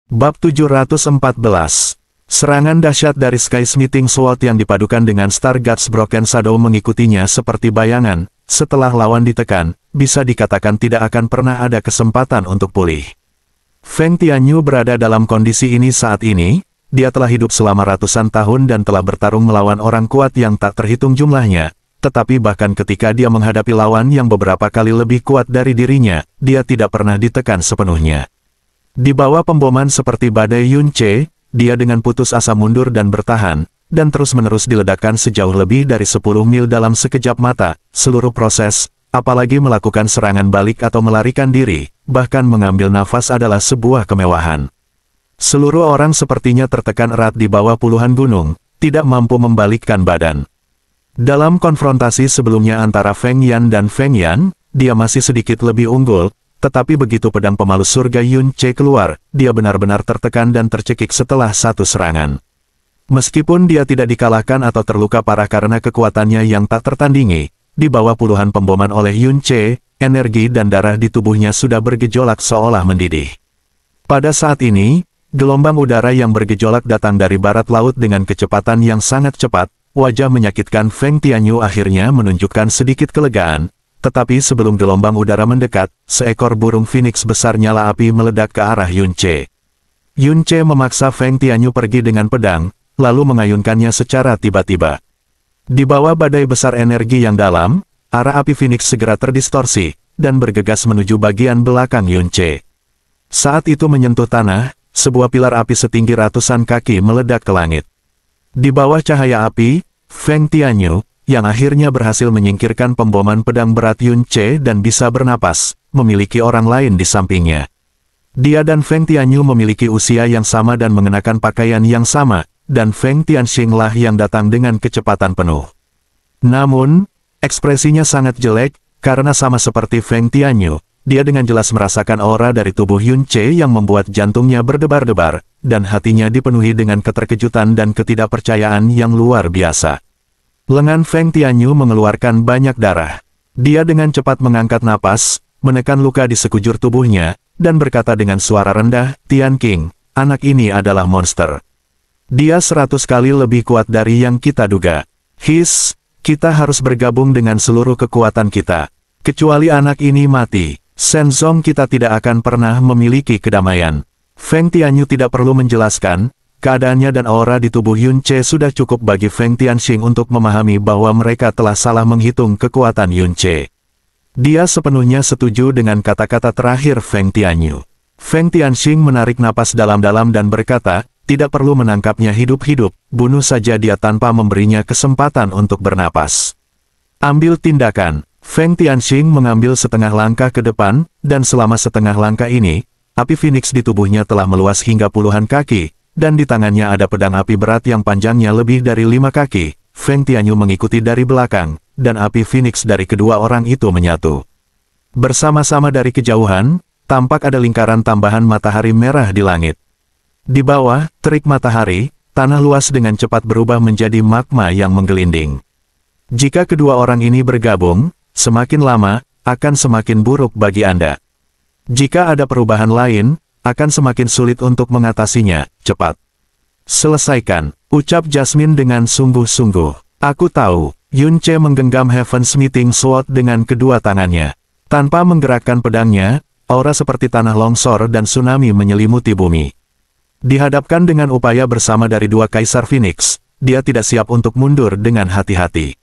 Bab 714. Serangan dahsyat dari Sky Smithing Sword yang dipadukan dengan Star God's Broken Shadow mengikutinya seperti bayangan. Setelah lawan ditekan, bisa dikatakan tidak akan pernah ada kesempatan untuk pulih. Feng Tianyu berada dalam kondisi ini saat ini. Dia telah hidup selama ratusan tahun dan telah bertarung melawan orang kuat yang tak terhitung jumlahnya. Tetapi bahkan ketika dia menghadapi lawan yang beberapa kali lebih kuat dari dirinya, dia tidak pernah ditekan sepenuhnya. Di bawah pemboman seperti badai Yunce, dia dengan putus asa mundur dan bertahan, dan terus-menerus diledakkan sejauh lebih dari 10 mil dalam sekejap mata. Seluruh proses, apalagi melakukan serangan balik atau melarikan diri, bahkan mengambil nafas adalah sebuah kemewahan. Seluruh orang sepertinya tertekan erat di bawah puluhan gunung, tidak mampu membalikkan badan. Dalam konfrontasi sebelumnya antara Feng Yan dan Feng Yan, dia masih sedikit lebih unggul, tetapi begitu pedang pemalus surga Yunce keluar, dia benar-benar tertekan dan tercekik setelah satu serangan. Meskipun dia tidak dikalahkan atau terluka parah karena kekuatannya yang tak tertandingi, di bawah puluhan pemboman oleh Yunce, energi dan darah di tubuhnya sudah bergejolak seolah mendidih. Pada saat ini, gelombang udara yang bergejolak datang dari barat laut dengan kecepatan yang sangat cepat. Wajah menyakitkan Feng Tianyu akhirnya menunjukkan sedikit kelegaan, tetapi sebelum gelombang udara mendekat, seekor burung phoenix besar nyala api meledak ke arah Yunce. Yunce memaksa Feng Tianyu pergi dengan pedang, lalu mengayunkannya secara tiba-tiba. Di bawah badai besar energi yang dalam, arah api phoenix segera terdistorsi, dan bergegas menuju bagian belakang Yunce. Saat itu menyentuh tanah, sebuah pilar api setinggi ratusan kaki meledak ke langit. Di bawah cahaya api, Feng Tianyu, yang akhirnya berhasil menyingkirkan pemboman pedang berat Yunce dan bisa bernapas, memiliki orang lain di sampingnya. Dia dan Feng Tianyu memiliki usia yang sama dan mengenakan pakaian yang sama, dan Feng Tianxing lah yang datang dengan kecepatan penuh. Namun, ekspresinya sangat jelek, karena sama seperti Feng Tianyu, dia dengan jelas merasakan aura dari tubuh Yunce yang membuat jantungnya berdebar-debar, dan hatinya dipenuhi dengan keterkejutan dan ketidakpercayaan yang luar biasa. Lengan Feng Tianyu mengeluarkan banyak darah. Dia dengan cepat mengangkat napas, menekan luka di sekujur tubuhnya, dan berkata dengan suara rendah, "Tian King, anak ini adalah monster. Dia 100 kali lebih kuat dari yang kita duga. Kita harus bergabung dengan seluruh kekuatan kita. Kecuali anak ini mati, Shenzong kita tidak akan pernah memiliki kedamaian." Feng Tianyu tidak perlu menjelaskan, keadaannya dan aura di tubuh Yunce sudah cukup bagi Feng Tianxing untuk memahami bahwa mereka telah salah menghitung kekuatan Yunce. Dia sepenuhnya setuju dengan kata-kata terakhir Feng Tianyu. Feng Tianxing menarik napas dalam-dalam dan berkata, "Tidak perlu menangkapnya hidup-hidup, bunuh saja dia tanpa memberinya kesempatan untuk bernapas. Ambil tindakan." Feng Tianxing mengambil setengah langkah ke depan, dan selama setengah langkah ini, api phoenix di tubuhnya telah meluas hingga puluhan kaki, dan di tangannya ada pedang api berat yang panjangnya lebih dari 5 kaki. Feng Tianyu mengikuti dari belakang, dan api phoenix dari kedua orang itu menyatu. Bersama-sama dari kejauhan, tampak ada lingkaran tambahan matahari merah di langit. Di bawah, terik matahari, tanah luas dengan cepat berubah menjadi magma yang menggelinding. Jika kedua orang ini bergabung, semakin lama, akan semakin buruk bagi Anda. Jika ada perubahan lain, akan semakin sulit untuk mengatasinya. Cepat selesaikan, ucap Jasmine dengan sungguh-sungguh. Aku tahu. Yunce menggenggam Heaven Smithing Sword dengan kedua tangannya. Tanpa menggerakkan pedangnya, aura seperti tanah longsor dan tsunami menyelimuti bumi. Dihadapkan dengan upaya bersama dari dua Kaisar Phoenix, dia tidak siap untuk mundur dengan hati-hati.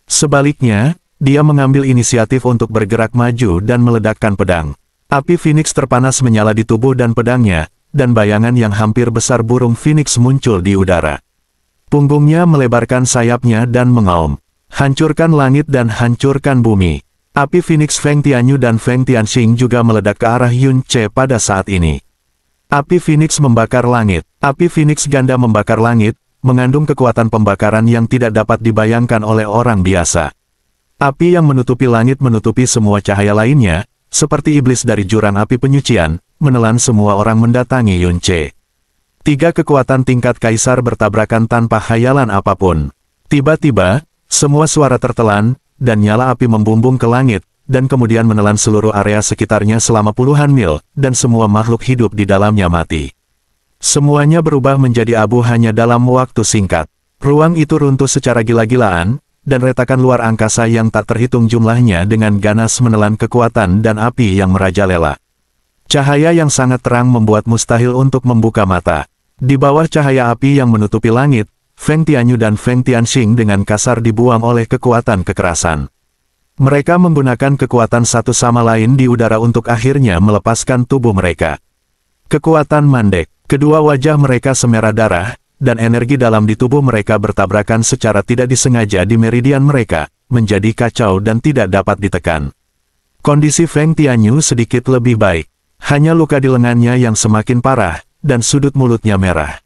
Sebaliknya, dia mengambil inisiatif untuk bergerak maju dan meledakkan pedang. Api Phoenix terpanas menyala di tubuh dan pedangnya, dan bayangan yang hampir besar burung Phoenix muncul di udara. Punggungnya melebarkan sayapnya dan mengaum. Hancurkan langit dan hancurkan bumi. Api Phoenix Feng Tianyu dan Feng Tianxing juga meledak ke arah Yunce pada saat ini. Api Phoenix membakar langit. Api Phoenix ganda membakar langit, mengandung kekuatan pembakaran yang tidak dapat dibayangkan oleh orang biasa. Api yang menutupi langit menutupi semua cahaya lainnya, seperti iblis dari jurang api penyucian, menelan semua orang mendatangi Yunce. 3 kekuatan tingkat kaisar bertabrakan tanpa khayalan apapun. Tiba-tiba, semua suara tertelan, dan nyala api membumbung ke langit, dan kemudian menelan seluruh area sekitarnya selama puluhan mil, dan semua makhluk hidup di dalamnya mati. Semuanya berubah menjadi abu hanya dalam waktu singkat. Ruang itu runtuh secara gila-gilaan, dan retakan luar angkasa yang tak terhitung jumlahnya dengan ganas menelan kekuatan dan api yang merajalela. Cahaya yang sangat terang membuat mustahil untuk membuka mata. Di bawah cahaya api yang menutupi langit, Feng Tianyu dan Feng Tianxing dengan kasar dibuang oleh kekuatan kekerasan. Mereka menggunakan kekuatan satu sama lain di udara untuk akhirnya melepaskan tubuh mereka. Kekuatan mandek, kedua wajah mereka semerah darah, dan energi dalam di tubuh mereka bertabrakan secara tidak disengaja di meridian mereka, menjadi kacau dan tidak dapat ditekan. Kondisi Feng Tianyu sedikit lebih baik. Hanya luka di lengannya yang semakin parah, dan sudut mulutnya merah.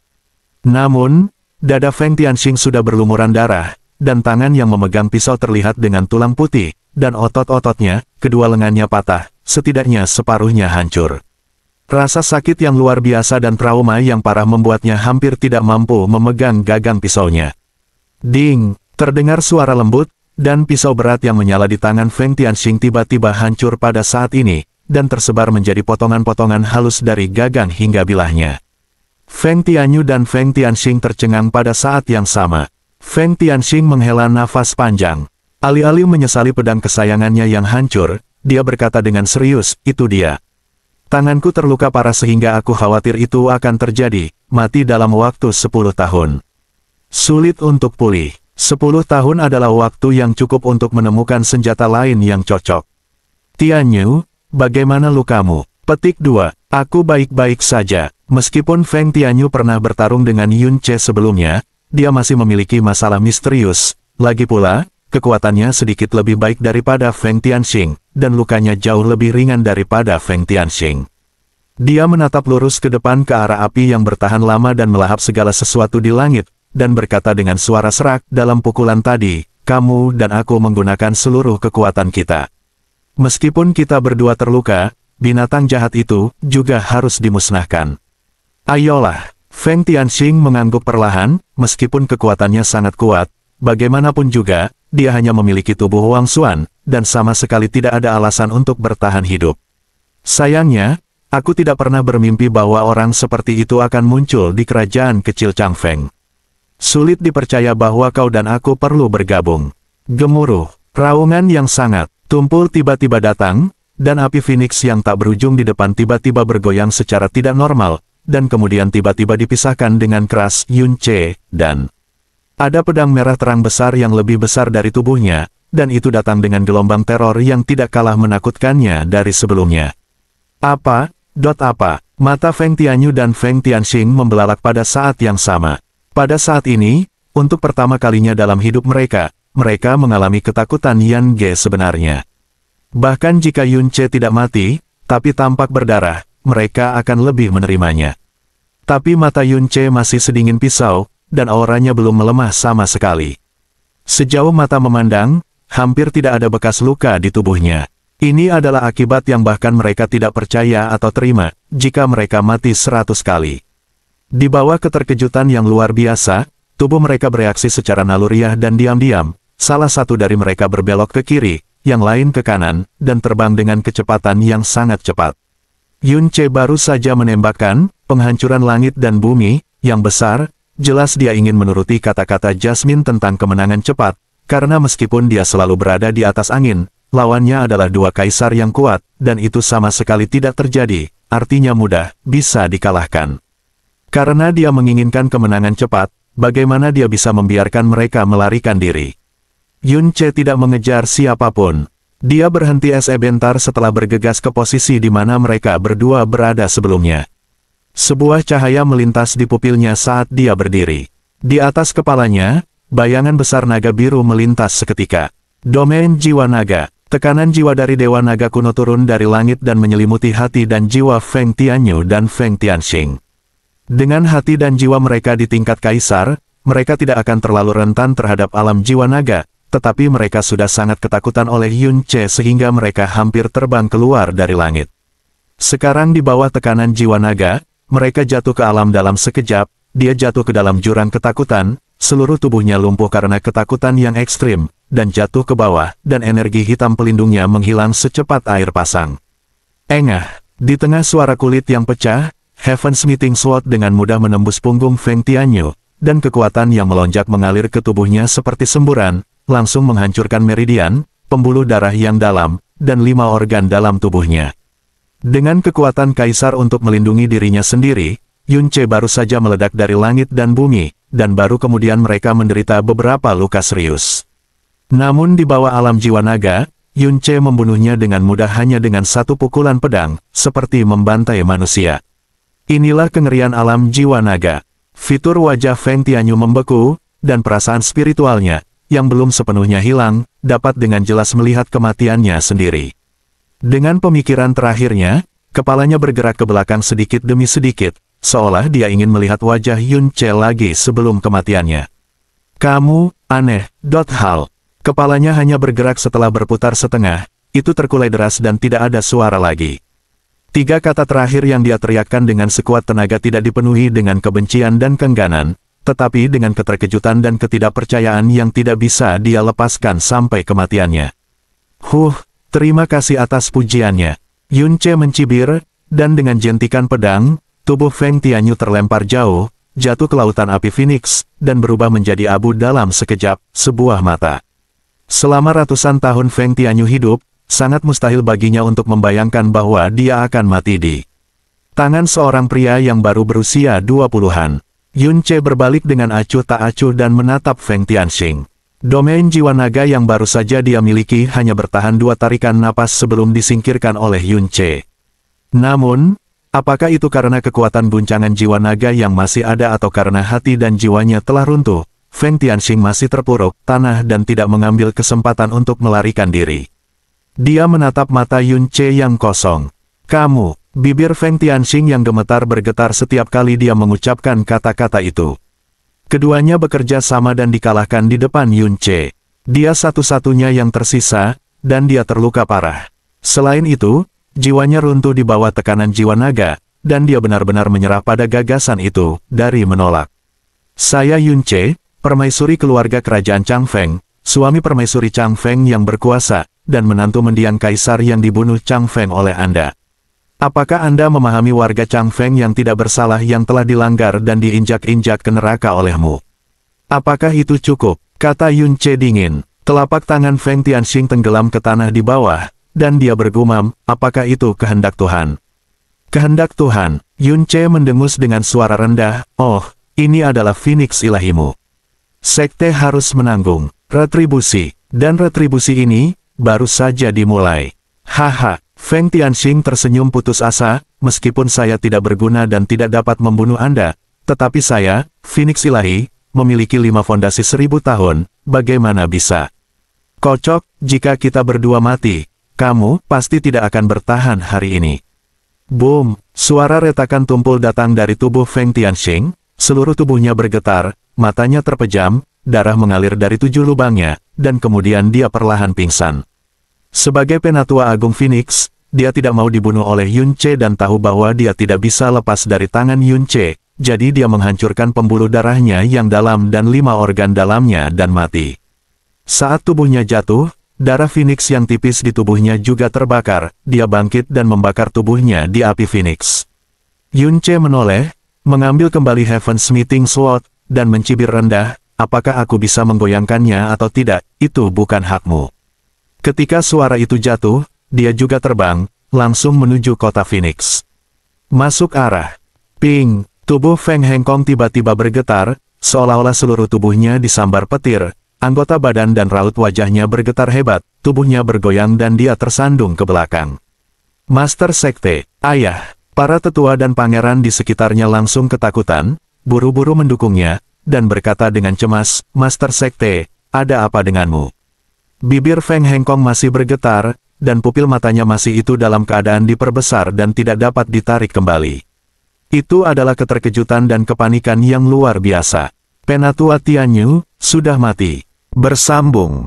Namun, dada Feng Tianxing sudah berlumuran darah, dan tangan yang memegang pisau terlihat dengan tulang putih, dan otot-ototnya, kedua lengannya patah, setidaknya separuhnya hancur. Rasa sakit yang luar biasa dan trauma yang parah membuatnya hampir tidak mampu memegang gagang pisaunya. Ding! Terdengar suara lembut, dan pisau berat yang menyala di tangan Feng Tianxing tiba-tiba hancur pada saat ini, dan tersebar menjadi potongan-potongan halus dari gagang hingga bilahnya. Feng Tianyu dan Feng Tianxing tercengang pada saat yang sama. Feng Tianxing menghela nafas panjang. Alih-alih menyesali pedang kesayangannya yang hancur, dia berkata dengan serius, itu dia. Tanganku terluka parah sehingga aku khawatir itu akan terjadi, mati dalam waktu 10 tahun. Sulit untuk pulih. 10 tahun adalah waktu yang cukup untuk menemukan senjata lain yang cocok. Tianyu, bagaimana lukamu? Petik 2. Aku baik-baik saja. Meskipun Feng Tianyu pernah bertarung dengan Yun Che sebelumnya, dia masih memiliki masalah misterius. Lagi pula, kekuatannya sedikit lebih baik daripada Feng Tianxing, dan lukanya jauh lebih ringan daripada Feng Tianxing. Dia menatap lurus ke depan ke arah api yang bertahan lama dan melahap segala sesuatu di langit, dan berkata dengan suara serak dalam pukulan tadi, kamu dan aku menggunakan seluruh kekuatan kita. Meskipun kita berdua terluka, binatang jahat itu juga harus dimusnahkan. Ayolah, Feng Tianxing mengangguk perlahan, meskipun kekuatannya sangat kuat, bagaimanapun juga, dia hanya memiliki tubuh Wang Xuan, dan sama sekali tidak ada alasan untuk bertahan hidup. Sayangnya, aku tidak pernah bermimpi bahwa orang seperti itu akan muncul di kerajaan kecil Changfeng. Sulit dipercaya bahwa kau dan aku perlu bergabung. Gemuruh, raungan yang sangat tumpul tiba-tiba datang, dan api Phoenix yang tak berujung di depan tiba-tiba bergoyang secara tidak normal, dan kemudian tiba-tiba dipisahkan dengan keras Yun Che, dan ada pedang merah terang besar yang lebih besar dari tubuhnya, dan itu datang dengan gelombang teror yang tidak kalah menakutkannya dari sebelumnya. Apa? Mata Feng Tianyu dan Feng Tianxing membelalak pada saat yang sama. Pada saat ini, untuk pertama kalinya dalam hidup mereka, mereka mengalami ketakutan Yan Ge sebenarnya. Bahkan jika Yun Che tidak mati, tapi tampak berdarah, mereka akan lebih menerimanya. Tapi mata Yun Che masih sedingin pisau, dan auranya belum melemah sama sekali. Sejauh mata memandang, hampir tidak ada bekas luka di tubuhnya. Ini adalah akibat yang bahkan mereka tidak percaya atau terima, jika mereka mati 100 kali. Di bawah keterkejutan yang luar biasa, tubuh mereka bereaksi secara naluriah dan diam-diam, salah satu dari mereka berbelok ke kiri, yang lain ke kanan, dan terbang dengan kecepatan yang sangat cepat. Yun Che baru saja menembakkan penghancuran langit dan bumi yang besar, jelas dia ingin menuruti kata-kata Jasmine tentang kemenangan cepat, karena meskipun dia selalu berada di atas angin, lawannya adalah dua kaisar yang kuat, dan itu sama sekali tidak terjadi, artinya mudah, bisa dikalahkan. Karena dia menginginkan kemenangan cepat, bagaimana dia bisa membiarkan mereka melarikan diri? Yun Che tidak mengejar siapapun. Dia berhenti sebentar setelah bergegas ke posisi di mana mereka berdua berada sebelumnya. Sebuah cahaya melintas di pupilnya saat dia berdiri. Di atas kepalanya, bayangan besar naga biru melintas seketika. Domain jiwa naga, tekanan jiwa dari Dewa Naga kuno turun dari langit dan menyelimuti hati dan jiwa Feng Tianyu dan Feng Tianxing. Dengan hati dan jiwa mereka di tingkat kaisar, mereka tidak akan terlalu rentan terhadap alam jiwa naga, tetapi mereka sudah sangat ketakutan oleh Yun Che sehingga mereka hampir terbang keluar dari langit. Sekarang di bawah tekanan jiwa naga, mereka jatuh ke alam dalam sekejap, dia jatuh ke dalam jurang ketakutan, seluruh tubuhnya lumpuh karena ketakutan yang ekstrim, dan jatuh ke bawah, dan energi hitam pelindungnya menghilang secepat air pasang. Engah, di tengah suara kulit yang pecah, Heaven's Meeting Sword dengan mudah menembus punggung Feng Tianyu, dan kekuatan yang melonjak mengalir ke tubuhnya seperti semburan, langsung menghancurkan meridian, pembuluh darah yang dalam, dan 5 organ dalam tubuhnya. Dengan kekuatan kaisar untuk melindungi dirinya sendiri, Yun Ce baru saja meledak dari langit dan bumi, dan baru kemudian mereka menderita beberapa luka serius. Namun di bawah alam jiwa naga, Yun Ce membunuhnya dengan mudah hanya dengan satu pukulan pedang, seperti membantai manusia. Inilah kengerian alam jiwa naga. Fitur wajah Feng Tianyu membeku, dan perasaan spiritualnya, yang belum sepenuhnya hilang, dapat dengan jelas melihat kematiannya sendiri. Dengan pemikiran terakhirnya, kepalanya bergerak ke belakang sedikit demi sedikit, seolah dia ingin melihat wajah Yun Ce lagi sebelum kematiannya. Kamu, aneh, hal. Kepalanya hanya bergerak setelah berputar setengah, itu terkulai deras dan tidak ada suara lagi. 3 kata terakhir yang dia teriakkan dengan sekuat tenaga tidak dipenuhi dengan kebencian dan keengganan, tetapi dengan keterkejutan dan ketidakpercayaan yang tidak bisa dia lepaskan sampai kematiannya. Terima kasih atas pujiannya. Yun Ce mencibir, dan dengan jentikan pedang, tubuh Feng Tianyu terlempar jauh, jatuh ke lautan api Phoenix, dan berubah menjadi abu dalam sekejap, sebuah mata. Selama ratusan tahun Feng Tianyu hidup, sangat mustahil baginya untuk membayangkan bahwa dia akan mati di tangan seorang pria yang baru berusia 20-an. Yun Ce berbalik dengan acuh tak acuh dan menatap Feng Tianxing. Domain jiwa naga yang baru saja dia miliki hanya bertahan 2 tarikan napas sebelum disingkirkan oleh Yun Ce. Namun, apakah itu karena kekuatan guncangan jiwa naga yang masih ada atau karena hati dan jiwanya telah runtuh, Feng Tianxing masih terpuruk tanah dan tidak mengambil kesempatan untuk melarikan diri. Dia menatap mata Yun Ce yang kosong. Kamu, bibir Feng Tianxing yang gemetar bergetar setiap kali dia mengucapkan kata-kata itu. Keduanya bekerja sama dan dikalahkan di depan Yun Ce. Dia satu-satunya yang tersisa, dan dia terluka parah. Selain itu, jiwanya runtuh di bawah tekanan jiwa naga, dan dia benar-benar menyerah pada gagasan itu, dari menolak. Saya Yun Ce, permaisuri keluarga kerajaan Changfeng, suami permaisuri Changfeng yang berkuasa, dan menantu mendiang kaisar yang dibunuh Changfeng oleh Anda. Apakah Anda memahami warga Changfeng yang tidak bersalah yang telah dilanggar dan diinjak-injak ke neraka olehmu? Apakah itu cukup? Kata Yun Ce dingin. Telapak tangan Feng Tianxing tenggelam ke tanah di bawah, dan dia bergumam, apakah itu kehendak Tuhan? Kehendak Tuhan. Yun Ce mendengus dengan suara rendah, oh, ini adalah Phoenix ilahimu. Sekte harus menanggung retribusi, dan retribusi ini baru saja dimulai. Haha, Feng Tianxing tersenyum putus asa, meskipun saya tidak berguna dan tidak dapat membunuh Anda, tetapi saya, Phoenix Ilahi, memiliki 5 fondasi 1000 tahun, bagaimana bisa? Kocok, jika kita berdua mati, kamu pasti tidak akan bertahan hari ini. Boom, suara retakan tumpul datang dari tubuh Feng Tianxing, seluruh tubuhnya bergetar, matanya terpejam, darah mengalir dari 7 lubangnya, dan kemudian dia perlahan pingsan. Sebagai penatua agung Phoenix, dia tidak mau dibunuh oleh Yun Ce dan tahu bahwa dia tidak bisa lepas dari tangan Yun Ce, jadi dia menghancurkan pembuluh darahnya yang dalam dan 5 organ dalamnya dan mati. Saat tubuhnya jatuh, darah Phoenix yang tipis di tubuhnya juga terbakar, dia bangkit dan membakar tubuhnya di api Phoenix. Yun Ce menoleh, mengambil kembali Heaven's Meeting Sword, dan mencibir rendah, apakah aku bisa menggoyangkannya atau tidak, itu bukan hakmu. Ketika suara itu jatuh, dia juga terbang, langsung menuju kota Phoenix. Masuk arah. Ping, tubuh Feng Hengkong tiba-tiba bergetar, seolah-olah seluruh tubuhnya disambar petir, anggota badan dan raut wajahnya bergetar hebat, tubuhnya bergoyang dan dia tersandung ke belakang. Master Sekte, ayah, para tetua dan pangeran di sekitarnya langsung ketakutan, buru-buru mendukungnya, dan berkata dengan cemas, Master Sekte, ada apa denganmu? Bibir Feng Hengkong masih bergetar, dan pupil matanya masih itu dalam keadaan diperbesar dan tidak dapat ditarik kembali. Itu adalah keterkejutan dan kepanikan yang luar biasa. Penatua Tianyu, sudah mati. Bersambung.